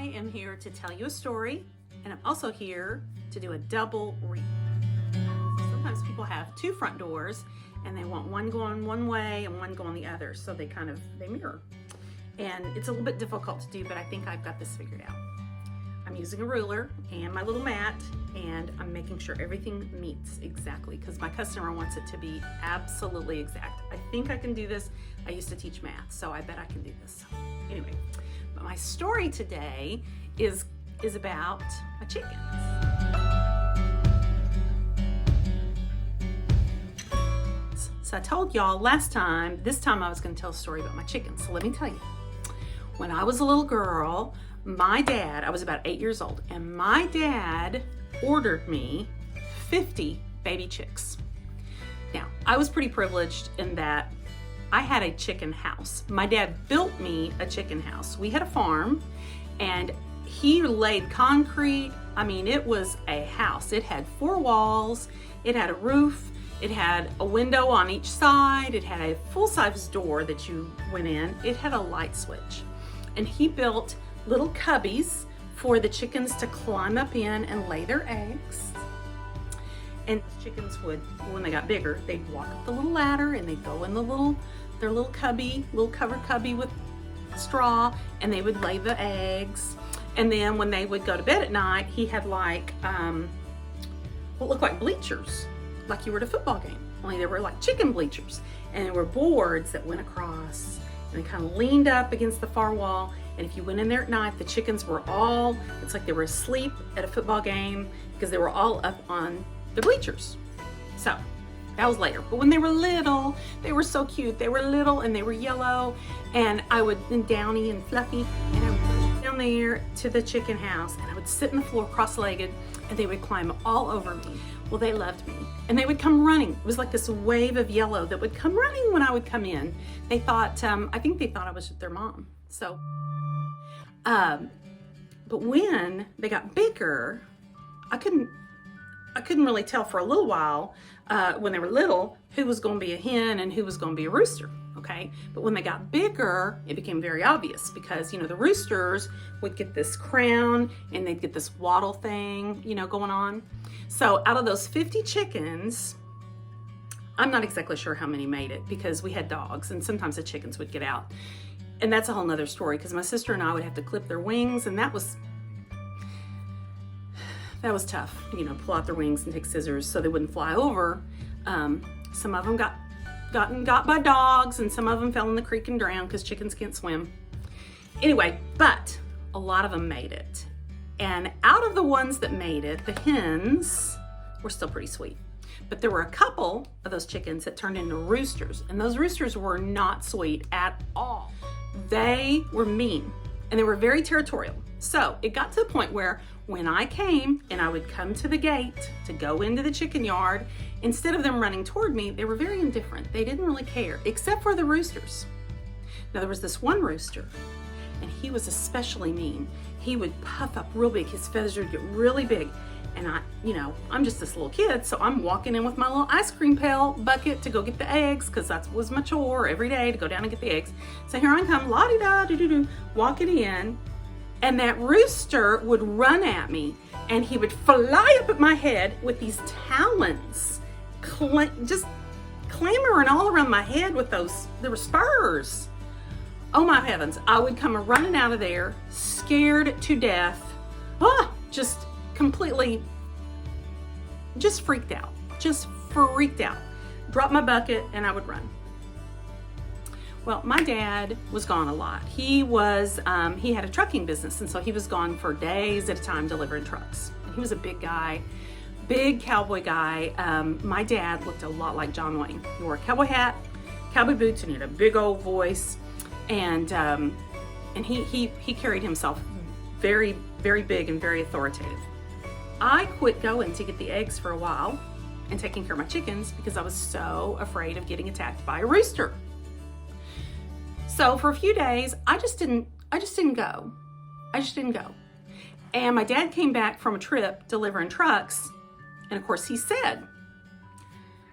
I am here to tell you a story, and I'm also here to do a double wreath. Sometimes people have two front doors and they want one going one way and one going the other, so they mirror. And it's a little bit difficult to do, but I think I've got this figured out. I'm using a ruler and my little mat, and I'm making sure everything meets exactly because my customer wants it to be absolutely exact. I think I can do this. I used to teach math, so I bet I can do this. Anyway, but my story today is about my chickens. So I told y'all this time I was going to tell a story about my chickens. So let me tell you. When I was a little girl, I was about 8 years old, and my dad ordered me 50 baby chicks. Now, I was pretty privileged in that I had a chicken house. My dad built me a chicken house. We had a farm, and he laid concrete. I mean, it was a house. It had 4 walls, it had a roof, it had a window on each side, it had a full-size door that you went in, it had a light switch. And he built little cubbies for the chickens to climb up in and lay their eggs. And chickens would, when they got bigger, they'd walk up the little ladder and they'd go in their little cubby, little covered cubby with straw, and they would lay the eggs. And then when they would go to bed at night, he had like what looked like bleachers, like you were at a football game, only they were like chicken bleachers. And there were boards that went across, and they kind of leaned up against the far wall. And if you went in there at night, the chickens were it's like they were asleep at a football game because they were all up on the bleachers. So that was later. But when they were little, they were so cute. They were little and they were yellow, and downy and fluffy, and I would go down there to the chicken house and I would sit on the floor cross-legged and they would climb all over me. Well, they loved me, and they would come running. It was like this wave of yellow that would come running when I would come in. They thought, I think they thought I was their mom. So, but when they got bigger, I couldn't really tell for a little while, when they were little, who was going to be a hen and who was going to be a rooster. Okay. But when they got bigger, it became very obvious because, the roosters would get this crown and they'd get this wattle thing, going on. So out of those 50 chickens, I'm not exactly sure how many made it because we had dogs and sometimes the chickens would get out. And that's a whole nother story because my sister and I would have to clip their wings, and that was tough, pull out their wings and take scissors so they wouldn't fly over. Some of them got by dogs, and some of them fell in the creek and drowned because chickens can't swim. Anyway, but a lot of them made it. And out of the ones that made it, the hens were still pretty sweet. But there were a couple of those chickens that turned into roosters, and those roosters were not sweet at all. They were mean, and they were very territorial. So it got to the point where when I came and I would come to the gate to go into the chicken yard, instead of them running toward me, they were very indifferent. They didn't really care, except for the roosters. Now there was this one rooster, and he was especially mean. He would puff up real big. His feathers would get really big. And I'm just this little kid, so I'm walking in with my little ice cream pail bucket to go get the eggs, because that was my chore every day, to go down and get the eggs. So here I come, la-di-da-do-do-do, walking in, and that rooster would run at me, and he would fly up at my head with these talons, just clambering all around my head with there were spurs. Oh my heavens, I would come running out of there, scared to death, just completely, just freaked out, dropped my bucket, and I would run. Well, my dad was gone a lot. He had a trucking business, and so he was gone for days at a time delivering trucks. And he was a big guy, big cowboy guy. My dad looked a lot like John Wayne. He wore a cowboy hat, cowboy boots, and he had a big old voice. And he carried himself very, very big and very authoritative. I quit going to get the eggs for a while and taking care of my chickens because I was so afraid of getting attacked by a rooster. So for a few days, I just didn't go. And my dad came back from a trip delivering trucks, and of course he said,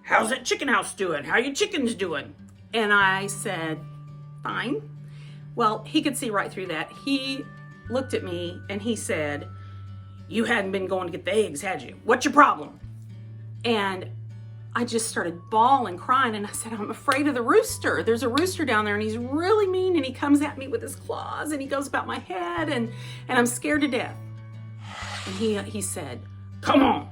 "How's that chicken house doing? How are your chickens doing?" And I said, "Fine." Well, he could see right through that. He looked at me and he said, "You hadn't been going to get the eggs, had you? What's your problem?" And I just started bawling, crying, and I said, "I'm afraid of the rooster. There's a rooster down there, and he's really mean, and he comes at me with his claws, and he goes about my head, and I'm scared to death." And he said, "Come on,"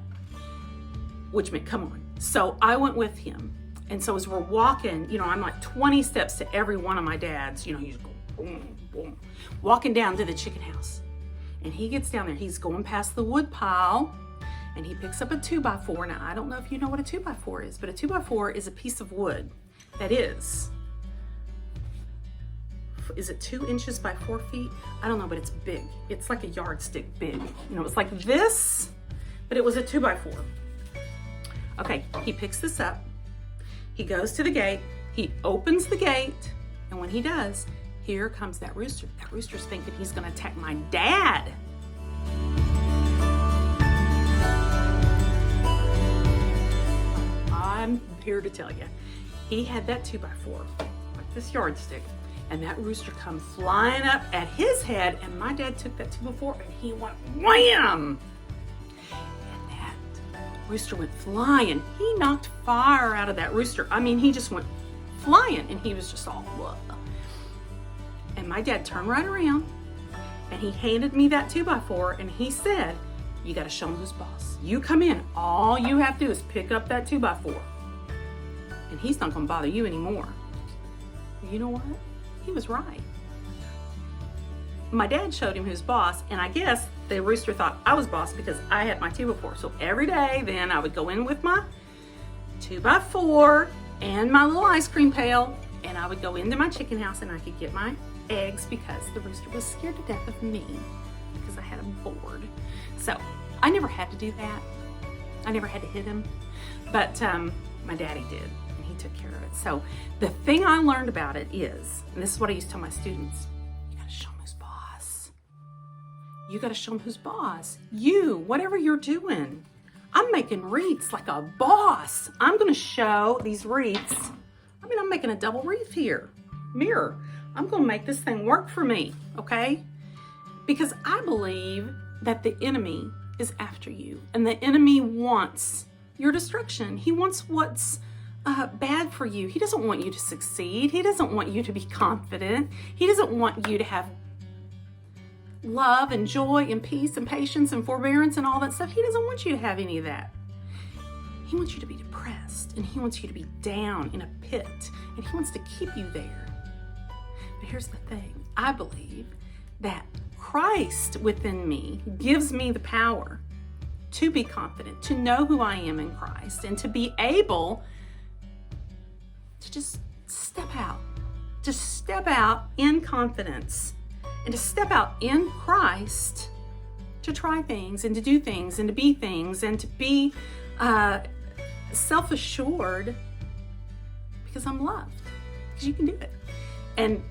which meant come on. So I went with him. And so as we're walking, I'm like 20 steps to every one of my dads. He's going boom, boom, walking down to the chicken house. And he gets down there. He's going past the wood pile, and he picks up a 2x4. Now, I don't know if you know what a 2x4 is, but a 2x4 is a piece of wood that is it 2 inches by 4 feet? I don't know, but it's big. It's like a yardstick big. It's like this, but it was a 2x4. Okay, he picks this up. He goes to the gate. He opens the gate, and when he does, here comes that rooster. That rooster's thinking he's going to attack my dad. I'm here to tell you, he had that 2x4, like this yardstick, and that rooster come flying up at his head, and my dad took that 2x4 and he went wham! And that rooster went flying. He knocked fire out of that rooster. I mean, he just went flying, and he was just all, whoa. And my dad turned right around, and he handed me that 2x4, and he said, "You got to show him who's boss. You come in. All you have to do is pick up that 2x4. And he's not going to bother you anymore." You know what? He was right. My dad showed him who's boss, and I guess the rooster thought I was boss because I had my 2x4. So every day then I would go in with my 2x4 and my little ice cream pail, and I would go into my chicken house and I could get my eggs because the rooster was scared to death of me because I had a board. So I never had to do that. I never had to hit him, but my daddy did, and he took care of it. So the thing I learned about it is, and this is what I used to tell my students, you gotta show them who's boss. You gotta show them who's boss. You, whatever you're doing. I'm making wreaths like a boss. I'm gonna show these wreaths. I'm making a double wreath here. Mirror. I'm gonna make this thing work for me, okay? Because I believe that the enemy is after you, and the enemy wants your destruction. He wants what's bad for you. He doesn't want you to succeed. He doesn't want you to be confident. He doesn't want you to have love and joy and peace and patience and forbearance and all that stuff. He doesn't want you to have any of that. He wants you to be depressed, and he wants you to be down in a pit, and he wants to keep you there. But here's the thing. I believe that Christ within me gives me the power to be confident, to know who I am in Christ, and to be able to just step out in confidence, and to step out in Christ to try things and to do things and to be things and to be self-assured because I'm loved, because you can do it. And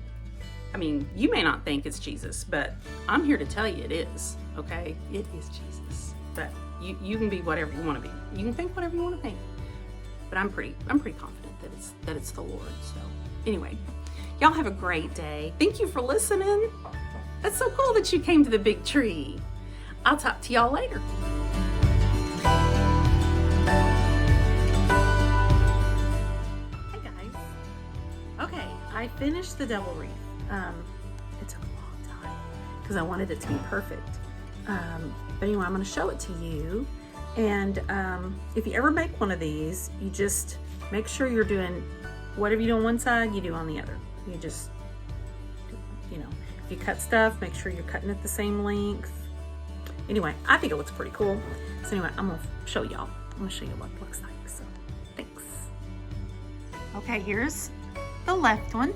I mean, you may not think it's Jesus, but I'm here to tell you it is, okay? It is Jesus. But you can be whatever you want to be. You can think whatever you want to think. But I'm pretty confident that it's the Lord. So anyway, y'all have a great day. Thank you for listening. That's so cool that you came to the big tree. I'll talk to y'all later. Hey guys. Okay, I finished the double wreath. It took a long time because I wanted it to be perfect. But anyway, I'm going to show it to you. And if you ever make one of these, you just make sure you're doing whatever you do on one side, you do on the other. You just, if you cut stuff, make sure you're cutting it the same length. Anyway, I think it looks pretty cool. So anyway, I'm going to show y'all. I'm going to show you what it looks like. So thanks. Okay, here's the left one.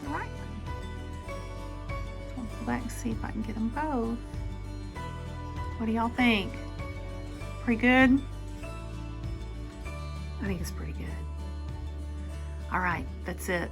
The right one. I'll go back and see if I can get them both. What do y'all think? Pretty good? I think it's pretty good. All right, that's it.